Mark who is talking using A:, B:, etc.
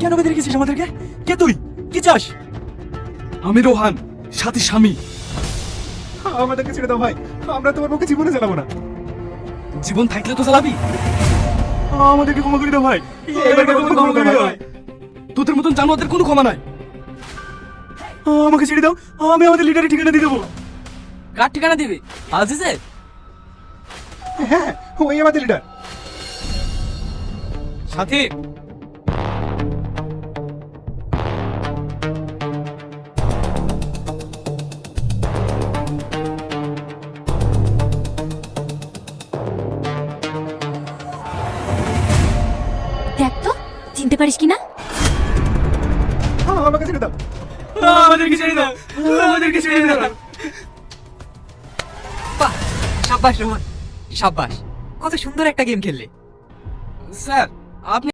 A: কেন বেঁধে রেখেছিস আমাদেরকে? কে তুই? কি চাস? আমি রোহান, সাথী স্বামী।
B: আমাদেরকে ছেড়ে দাও ভাই, আমরা তোমার পক্ষে জীবনে চালাবো না।
A: জীবন থাকলে তো চালাবি। আমাদেরকে ক্ষমা করে দাও ভাই,
B: এবারকার মতো ক্ষমা করে দাও ভাই।
A: তোদের মতন জানোয়ারদের কোনো ক্ষমা নাই। আমাকে ছেড়ে দাও, আমি আমাদের লিডারের ঠিকানা দিয়ে দেবো।
C: কার ঠিকানা দিবি? আজিজের?
B: হ্যাঁ, ওই আমাদের লিডার।
A: সাথী,
D: দেখ তো চিনতে পারিস কিনা।
B: আমাকে ছেড়ে দাও।
A: আমাদেরকে ছেড়ে দাও, আমাদেরকে ছেড়ে দাও।
C: বাহ, সাব্বাস রোহন, সাব্বাস। কত সুন্দর একটা গেম খেললে।
A: স্যার, আপনি